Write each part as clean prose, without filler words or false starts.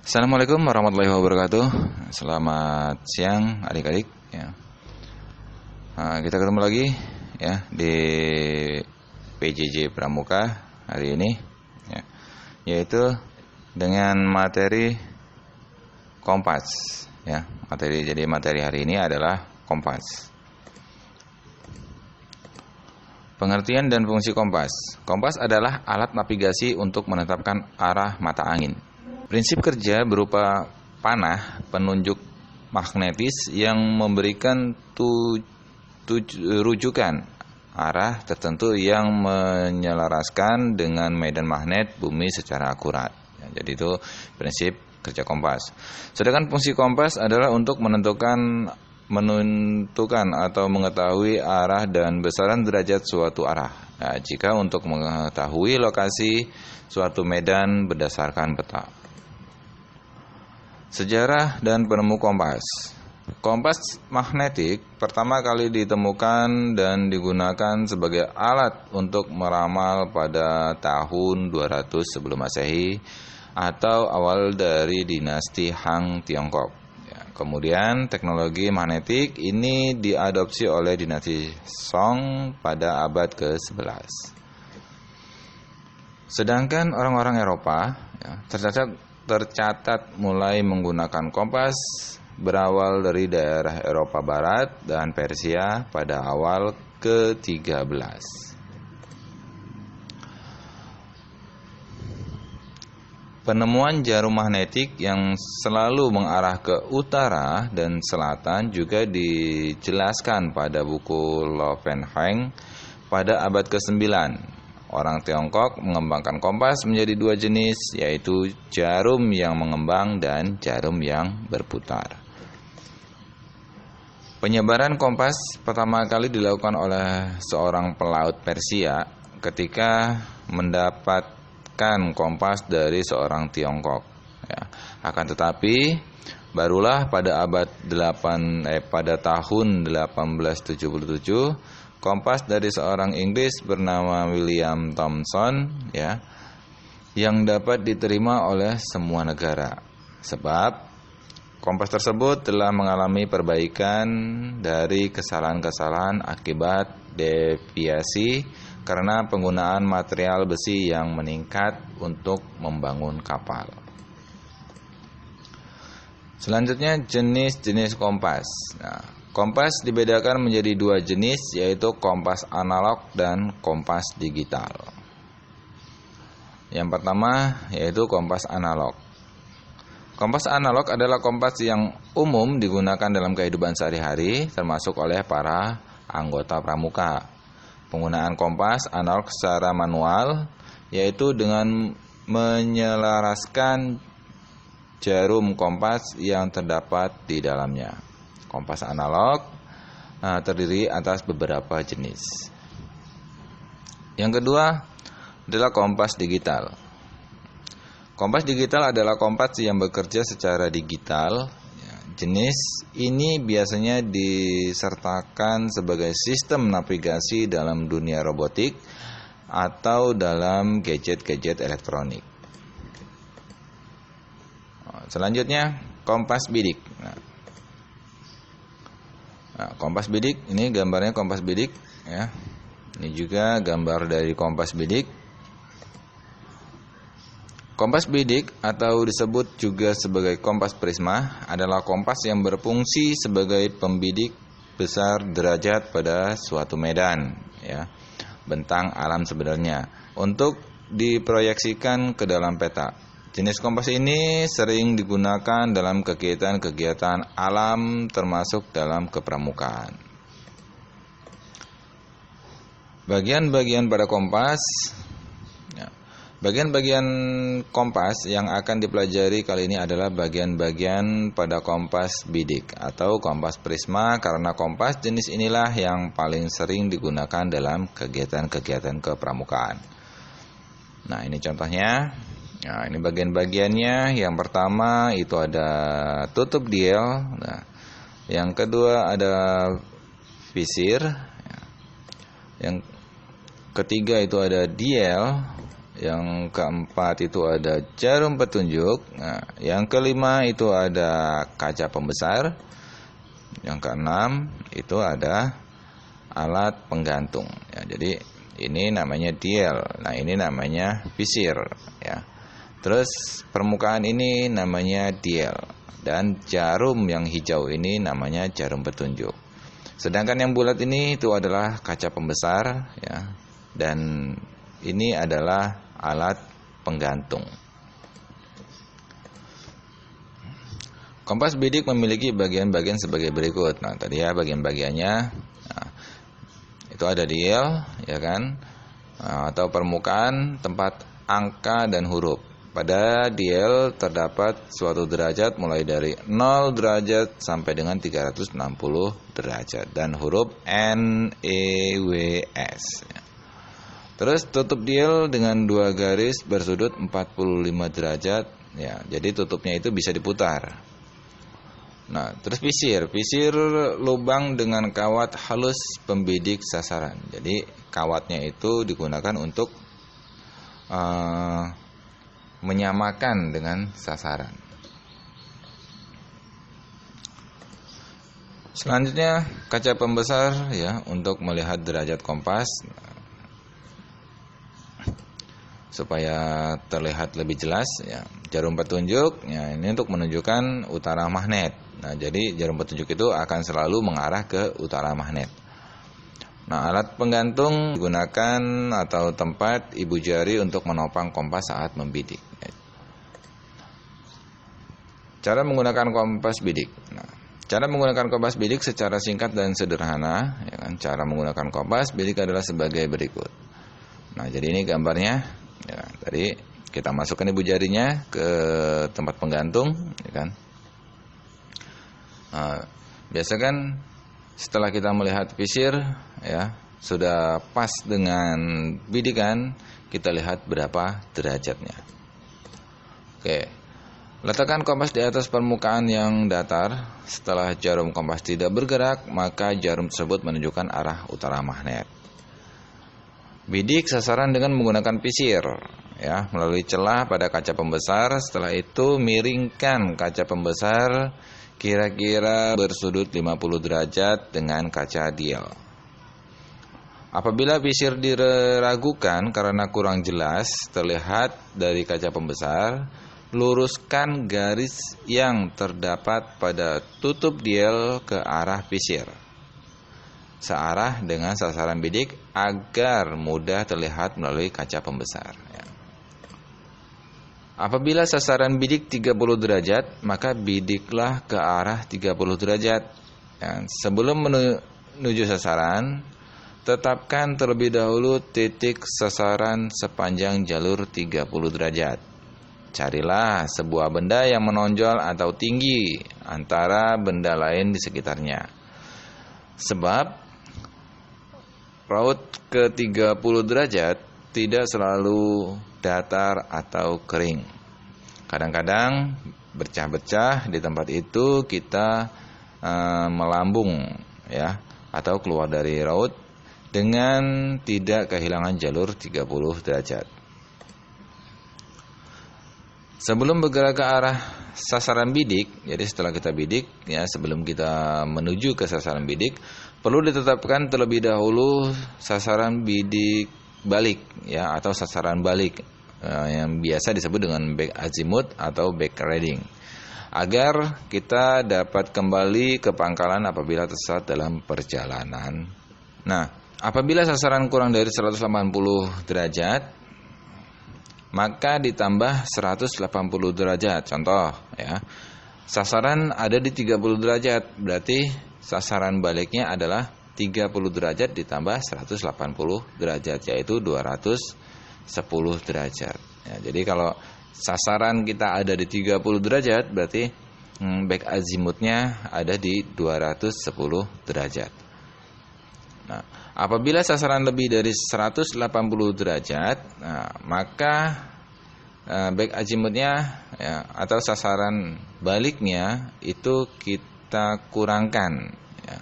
Assalamualaikum warahmatullahi wabarakatuh. Selamat siang adik-adik ya. Kita ketemu lagi ya di PJJ Pramuka hari ini ya, yaitu dengan materi kompas ya. Materi hari ini adalah kompas. Pengertian dan fungsi kompas. Kompas adalah alat navigasi untuk menetapkan arah mata angin. Prinsip kerja berupa panah penunjuk magnetis yang memberikan rujukan arah tertentu yang menyelaraskan dengan medan magnet bumi secara akurat. Ya, jadi itu prinsip kerja kompas. Sedangkan fungsi kompas adalah untuk menentukan atau mengetahui arah dan besaran derajat suatu arah. Nah, jika untuk mengetahui lokasi suatu medan berdasarkan peta. Sejarah dan penemu kompas. Kompas magnetik pertama kali ditemukan dan digunakan sebagai alat untuk meramal pada tahun 200 sebelum Masehi atau awal dari dinasti Han Tiongkok. Kemudian teknologi magnetik ini diadopsi oleh dinasti Song pada abad ke-11. Sedangkan orang-orang Eropa tercatat mulai menggunakan kompas berawal dari daerah Eropa Barat dan Persia pada awal ke-13. Penemuan jarum magnetik yang selalu mengarah ke utara dan selatan juga dijelaskan pada buku Loewenfeng pada abad ke-9. Orang Tiongkok mengembangkan kompas menjadi dua jenis, yaitu jarum yang mengembang dan jarum yang berputar. Penyebaran kompas pertama kali dilakukan oleh seorang pelaut Persia ketika mendapatkan kompas dari seorang Tiongkok. Ya. Akan tetapi barulah pada pada tahun 1877 kompas dari seorang Inggris bernama William Thomson ya yang dapat diterima oleh semua negara. Sebab kompas tersebut telah mengalami perbaikan dari kesalahan-kesalahan akibat deviasi karena penggunaan material besi yang meningkat untuk membangun kapal. Selanjutnya jenis-jenis kompas. Nah, kompas dibedakan menjadi dua jenis, yaitu kompas analog dan kompas digital. Yang pertama yaitu kompas analog. Kompas analog adalah kompas yang umum digunakan dalam kehidupan sehari-hari, termasuk oleh para anggota pramuka. Penggunaan kompas analog secara manual, yaitu dengan menyelaraskan jarum kompas yang terdapat di dalamnya. Kompas analog terdiri atas beberapa jenis. Yang kedua adalah kompas digital. Kompas digital adalah kompas yang bekerja secara digital. Jenis ini biasanya disertakan sebagai sistem navigasi dalam dunia robotik atau dalam gadget-gadget elektronik. Selanjutnya kompas bidik. Kompas bidik ini gambarnya kompas bidik ya. Ini juga gambar dari kompas bidik. Kompas bidik atau disebut juga sebagai kompas prisma adalah kompas yang berfungsi sebagai pembidik besar derajat pada suatu medan ya, bentang alam sebenarnya untuk diproyeksikan ke dalam peta. Jenis kompas ini sering digunakan dalam kegiatan-kegiatan alam termasuk dalam kepramukaan. Bagian-bagian pada kompas. Bagian-bagian kompas yang akan dipelajari kali ini adalah bagian-bagian pada kompas bidik atau kompas prisma, karena kompas jenis inilah yang paling sering digunakan dalam kegiatan-kegiatan kepramukaan. Nah, ini contohnya. Nah, ini bagian-bagiannya. Yang pertama itu ada tutup diel. Nah, yang kedua ada visir. Yang ketiga itu ada diel. Yang keempat itu ada jarum petunjuk. Nah, yang kelima itu ada kaca pembesar. Yang keenam itu ada alat penggantung. Ya, jadi ini namanya diel. Nah, ini namanya visir. Ya. Terus permukaan ini namanya diel. Dan jarum yang hijau ini namanya jarum petunjuk. Sedangkan yang bulat ini itu adalah kaca pembesar, ya. Dan ini adalah alat penggantung. Kompas bidik memiliki bagian-bagian sebagai berikut. Nah, tadi ya bagian-bagiannya. Nah, itu ada diel, ya kan? Atau permukaan tempat angka dan huruf. Pada diel terdapat suatu derajat mulai dari 0 derajat sampai dengan 360 derajat dan huruf N, E, W, S. Terus tutup diel dengan dua garis bersudut 45 derajat. Ya, jadi tutupnya itu bisa diputar. Nah, terus visir lubang dengan kawat halus pembidik sasaran. Jadi kawatnya itu digunakan untuk menyamakan dengan sasaran. Selanjutnya kaca pembesar, ya, untuk melihat derajat kompas supaya terlihat lebih jelas, ya. Jarum petunjuk, ya, ini untuk menunjukkan utara magnet. Nah, jadi jarum petunjuk itu akan selalu mengarah ke utara magnet. Nah, alat penggantung digunakan atau tempat ibu jari untuk menopang kompas saat membidik. Cara menggunakan kompas bidik. Nah, cara menggunakan kompas bidik secara singkat dan sederhana, ya kan? Cara menggunakan kompas bidik adalah sebagai berikut. Nah, jadi ini gambarnya. Ya, tadi kita masukkan ibu jarinya ke tempat penggantung, ya kan? Nah, biasa kan setelah kita melihat visir, ya, sudah pas dengan bidikan, kita lihat berapa derajatnya. Oke. Letakkan kompas di atas permukaan yang datar. Setelah jarum kompas tidak bergerak, maka jarum tersebut menunjukkan arah utara magnet. Bidik sasaran dengan menggunakan visir, ya, melalui celah pada kaca pembesar. Setelah itu miringkan kaca pembesar kira-kira bersudut 50 derajat dengan kaca diel. Apabila visir diragukan karena kurang jelas terlihat dari kaca pembesar, luruskan garis yang terdapat pada tutup diel ke arah visir, searah dengan sasaran bidik agar mudah terlihat melalui kaca pembesar. Apabila sasaran bidik 30 derajat, maka bidiklah ke arah 30 derajat. Sebelum menuju sasaran, tetapkan terlebih dahulu titik sasaran sepanjang jalur 30 derajat. Carilah sebuah benda yang menonjol atau tinggi antara benda lain di sekitarnya. Sebab raut ke 30 derajat tidak selalu datar atau kering. Kadang-kadang bercah-bercah di tempat itu kita melambung, ya, atau keluar dari raut dengan tidak kehilangan jalur 30 derajat. Sebelum bergerak ke arah sasaran bidik, jadi setelah kita bidik, ya, sebelum kita menuju ke sasaran bidik, perlu ditetapkan terlebih dahulu sasaran bidik balik, ya, atau sasaran balik, yang biasa disebut dengan back azimuth atau back reading, agar kita dapat kembali ke pangkalan apabila tersesat dalam perjalanan. Nah, apabila sasaran kurang dari 180 derajat, maka ditambah 180 derajat. Contoh, ya, sasaran ada di 30 derajat, berarti sasaran baliknya adalah 30 derajat ditambah 180 derajat, yaitu 210 derajat. Ya, jadi kalau sasaran kita ada di 30 derajat, berarti back azimuthnya ada di 210 derajat. Nah, apabila sasaran lebih dari 180 derajat, maka back azimuthnya, ya, atau sasaran baliknya itu kita kurangkan, ya.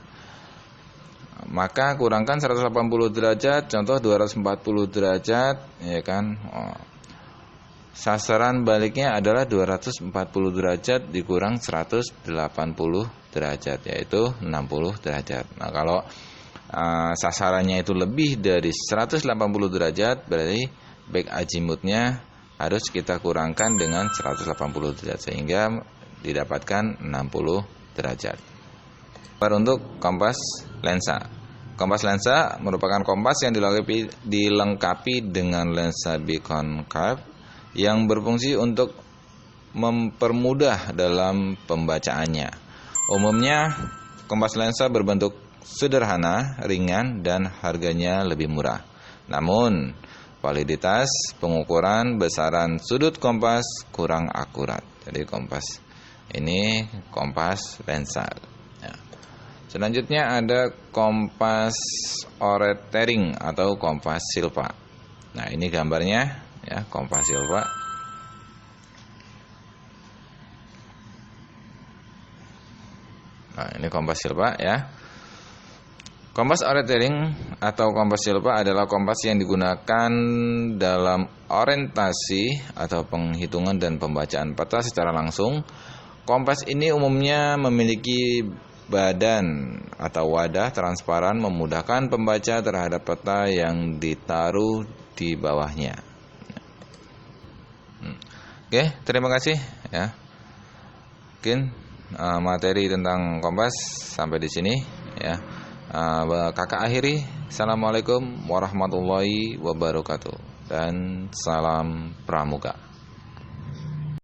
maka kurangkan 180 derajat, contoh 240 derajat, ya kan. Sasaran baliknya adalah 240 derajat dikurang 180 derajat, yaitu 60 derajat. Nah, kalau sasarannya itu lebih dari 180 derajat, berarti back azimutnya harus kita kurangkan dengan 180 derajat sehingga didapatkan 60 derajat. Untuk kompas lensa. Kompas lensa merupakan kompas yang dilengkapi dengan lensa biconcave yang berfungsi untuk mempermudah dalam pembacaannya. Umumnya kompas lensa berbentuk sederhana, ringan, dan harganya lebih murah. Namun, validitas pengukuran besaran sudut kompas kurang akurat. Jadi kompas ini kompas lensa. Selanjutnya ada kompas Oret-Tering atau kompas Silva. Nah, ini gambarnya ya, kompas Silva. Nah, ini kompas Silva ya. Kompas Oret-Tering atau kompas Silva adalah kompas yang digunakan dalam orientasi atau penghitungan dan pembacaan peta secara langsung. Kompas ini umumnya memiliki badan atau wadah transparan memudahkan pembaca terhadap peta yang ditaruh di bawahnya. Oke, terima kasih ya. Mungkin materi tentang kompas sampai di sini ya. Kakak akhiri. Assalamualaikum warahmatullahi wabarakatuh dan salam pramuka.